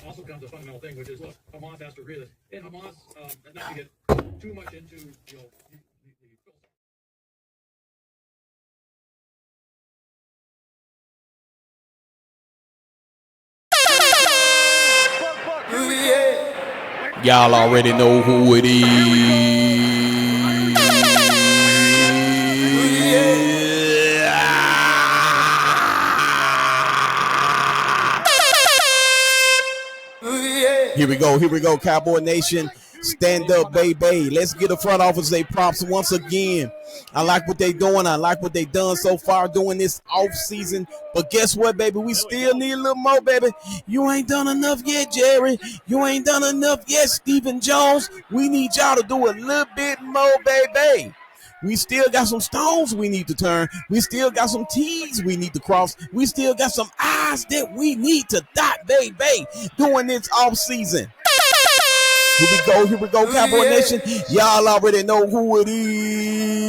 also comes a fundamental thing, which is, look, Hamas has to realize, and Hamas, not to get too much into, the Y'all already know who it is. Here we go, Cowboy Nation. Stand up, baby. Let's get the front office they props once again. I like what they doing. I like what they done so far doing this off season. But guess what, baby? We still need a little more, baby. You ain't done enough yet, Jerry. You ain't done enough yet, Stephen Jones. We need y'all to do a little bit more, baby. We still got some stones we need to turn. We still got some T's we need to cross. We still got some I's that we need to dot, baby, doing this off season. Here we go, Cowboy Nation. Y'all already know who it is.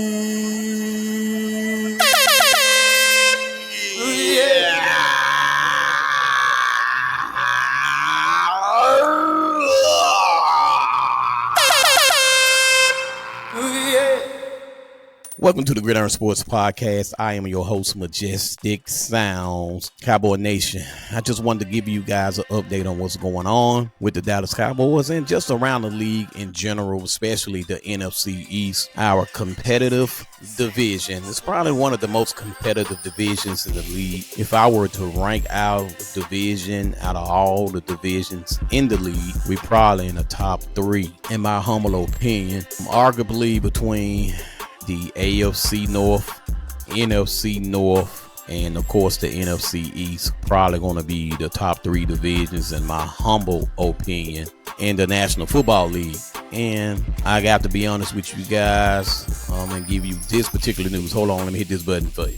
Welcome to the Gridiron Sports Podcast. I am your host, Majestic Sounds. Cowboy Nation, I just wanted to give you guys an update on what's going on with the Dallas Cowboys and just around the league in general, especially the NFC East, our competitive division. It's probably one of the most competitive divisions in the league. If I were to rank our division out of all the divisions in the league, we're probably in the top three, in my humble opinion, arguably between the AFC North, NFC North, and of course the NFC East. Probably going to be the top three divisions in my humble opinion in the National Football League. And I got to be honest with you guys and give you this particular news. Hold on, let me hit this button for you.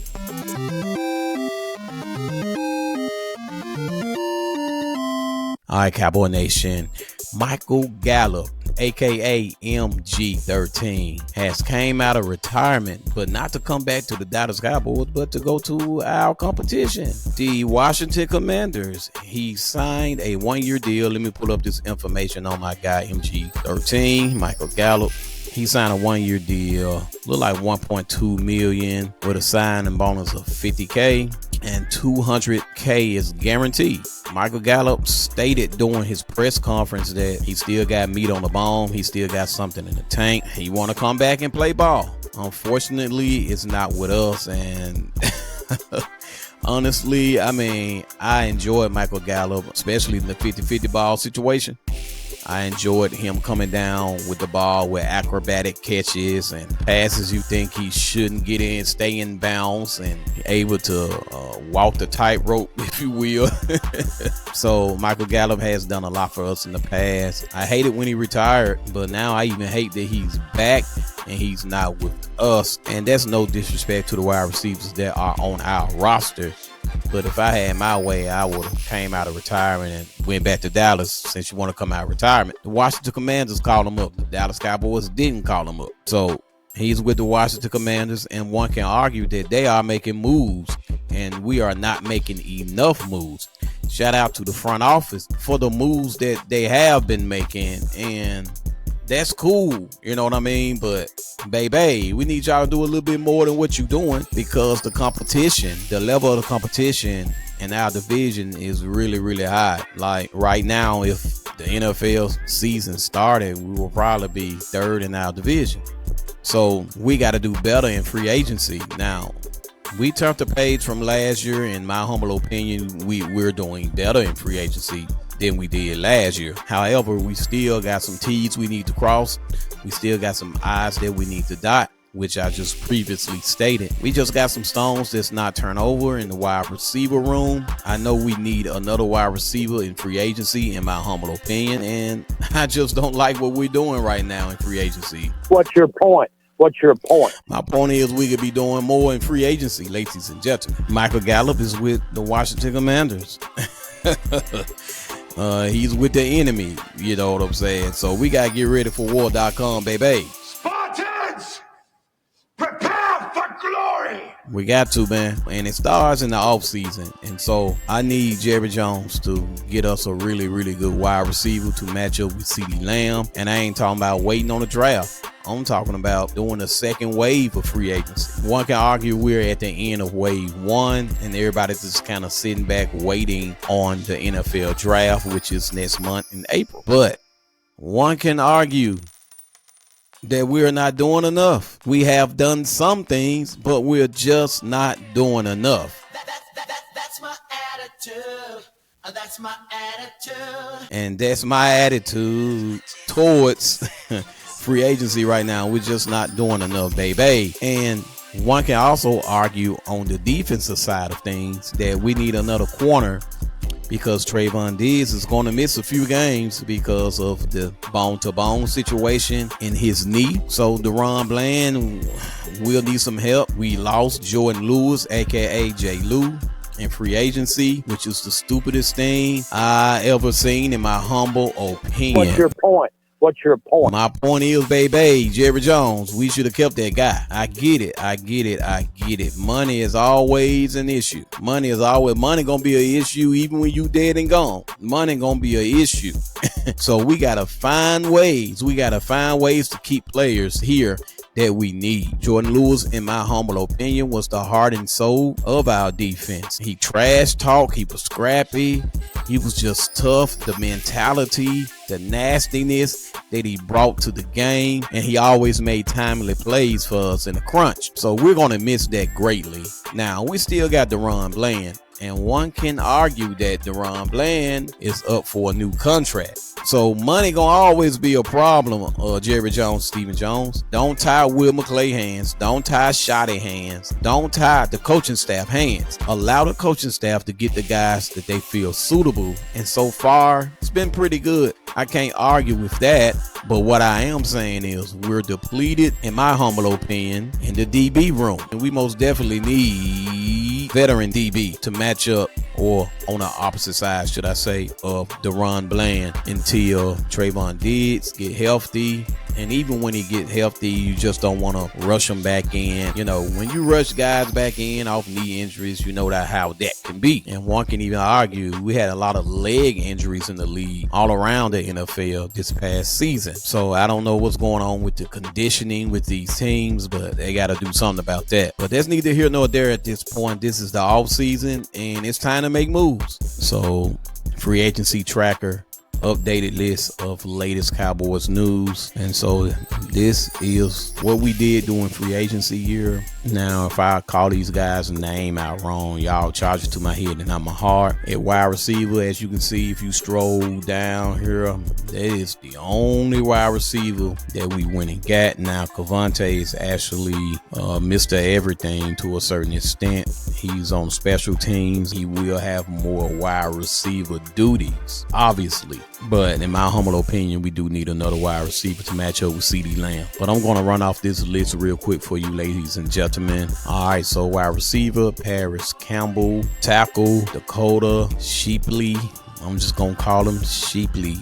All right, Cowboy Nation. Michael Gallup, aka MG13, has came out of retirement, but not to come back to the Dallas Cowboys, but to go to our competition, the Washington Commanders. He signed a one-year deal. Let me pull up this information on my guy MG13, Michael Gallup. He signed a one-year deal, look like $1.2 million with a signing bonus of $50K, and $200K is guaranteed. Michael Gallup stated during his press conference that he still got meat on the bone. He still got something in the tank. He want to come back and play ball. Unfortunately, it's not with us. And honestly, I mean, I enjoyed Michael Gallup, especially in the 50-50 ball situation. I enjoyed him coming down with the ball with acrobatic catches and passes you think he shouldn't get in, stay in bounds, and able to walk the tightrope, if you will. So Michael Gallup has done a lot for us in the past. I hated when he retired, but now I even hate that he's back and he's not with us. And that's no disrespect to the wide receivers that are on our roster. But if I had my way, I would have came out of retirement and went back to Dallas. Since you want to come out of retirement, the Washington Commanders called him up. The Dallas Cowboys didn't call him up. So he's with the Washington Commanders, and one can argue that they are making moves and we are not making enough moves. Shout out to the front office for the moves that they have been making, and that's cool, you know what I mean? But baby, we need y'all to do a little bit more than what you're doing, because the competition, the level of the competition in our division is really, really high. Like right now, if the NFL season started, we will probably be third in our division. So we got to do better in free agency. Now, we turned the page from last year. In my humble opinion, we're doing better in free agency than we did last year. However, we still got some T's we need to cross. We still got some I's that we need to dot, which I just previously stated. We just got some stones that's not turned over in the wide receiver room. I know we need another wide receiver in free agency, in my humble opinion, and I just don't like what we're doing right now in free agency. What's your point? My point is we could be doing more in free agency, ladies and gentlemen. Michael Gallup is with the Washington Commanders. He's with the enemy, you know what I'm saying? So we got to get ready for war.com, baby. Spartans, prepare for glory. We got to, man. And it starts in the offseason. And so I need Jerry Jones to get us a really, really good wide receiver to match up with CeeDee Lamb. And I ain't talking about waiting on the draft. I'm talking about doing a second wave of free agency. One can argue we're at the end of wave 1 and everybody's just kind of sitting back waiting on the NFL draft, which is next month in April. But one can argue that we're not doing enough. We have done some things, but we're just not doing enough. That's my attitude. That's my attitude. And that's my attitude towards free agency right now. We're just not doing enough, baby. And one can also argue on the defensive side of things that we need another corner because Trayvon Diggs is going to miss a few games because of the bone-to-bone situation in his knee. So Deron Bland will need some help. We lost Jordan Lewis, a.k.a. J. Lou, in free agency, which is the stupidest thing I ever seen in my humble opinion. What's your point? What's your point? My point is, baby, Jerry Jones, we should have kept that guy. I get it. Money is always an issue. Money gonna be an issue even when you dead and gone. Money gonna be an issue. So we gotta find ways. To keep players here that we need. Jordan Lewis, in my humble opinion, was the heart and soul of our defense. He trash talk. He was scrappy. He was just tough. The mentality, the nastiness that he brought to the game, and he always made timely plays for us in the crunch. So we're going to miss that greatly. Now, we still got Deron Bland, and one can argue that Deron Bland is up for a new contract. So money gonna always be a problem, Jerry Jones, Stephen Jones. Don't tie Will McClay hands. Don't tie Shoddy hands. Don't tie the coaching staff hands. Allow the coaching staff to get the guys that they feel suitable. And so far, it's been pretty good. I can't argue with that. But what I am saying is we're depleted, in my humble opinion, in the DB room. And we most definitely need veteran DB to match up, or on the opposite side, should I say, of Deron Bland until Trayvon Diggs get healthy. And even when he get healthy, you just don't want to rush him back in. You know, when you rush guys back in off knee injuries, you know how that can be. And one can even argue we had a lot of leg injuries in the league all around the NFL this past season. So I don't know what's going on with the conditioning with these teams, but they got to do something about that. But that's neither here nor there at this point. This is the off season and it's time to make moves. So free agency tracker, updated list of latest Cowboys news. And so this is what we did during free agency year. Now, if I call these guys' name out wrong, y'all charge it to my head and not my heart. At wide receiver, as you can see, if you stroll down here, that is the only wide receiver that we went and got. Now, Cavante is actually Mr. Everything to a certain extent. He's on special teams. He will have more wide receiver duties, obviously. But in my humble opinion, we do need another wide receiver to match up with CeeDee Lamb. But I'm going to run off this list real quick for you, ladies and gentlemen. All right, so wide receiver, Paris Campbell. Tackle, Dakota Sheepley. I'm just going to call him Sheepley.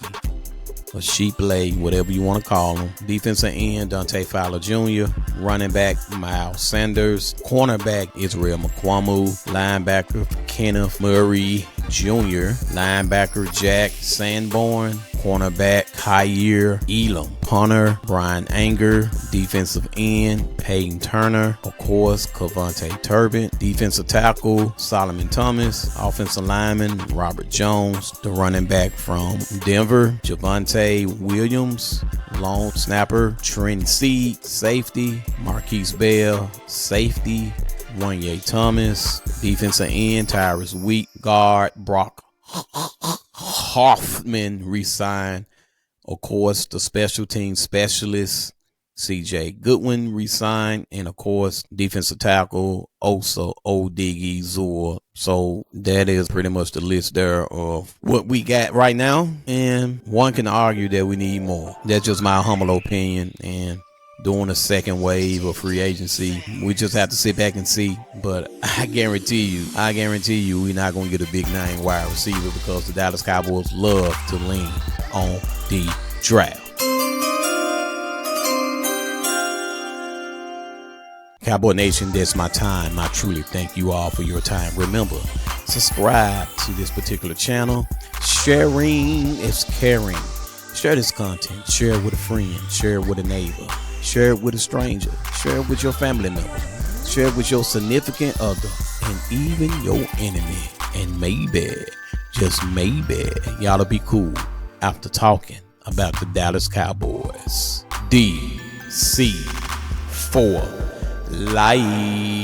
Or Sheepley, whatever you want to call him. Defensive end, Dante Fowler Jr. Running back, Miles Sanders. Cornerback, Israel McQuamu. Linebacker, Kenneth Murray Jr. Linebacker, Jack Sanborn. Cornerback, Kyer Elam. Punter, Brian Anger. Defensive end, Peyton Turner. Of course, Cavante Turbin. Defensive tackle, Solomon Thomas. Offensive lineman, Robert Jones. The running back from Denver, Javonte Williams. Long snapper, Trent Seed. Safety, Marquise Bell. Safety, Wanye Thomas. Defensive end, Tyrus Wheat. Guard, Brock Hoffman resigned. Of course, the special team specialist, CJ Goodwin resigned. And of course, defensive tackle, Osa Odighi Zor. So that is pretty much the list there of what we got right now. And one can argue that we need more. That's just my humble opinion. And doing a second wave of free agency, we just have to sit back and see. But I guarantee you we're not going to get a big name wide receiver because the Dallas Cowboys love to lean on the draft. Cowboy Nation, that's my time. I truly thank you all for your time. Remember, subscribe to this particular channel. Sharing is caring. Share this content. Share it with a friend. Share it with a neighbor. Share it with a stranger. Share it with your family member. Share it with your significant other and even your enemy. And maybe, just maybe, y'all'll be cool after talking about the Dallas Cowboys. DC for life.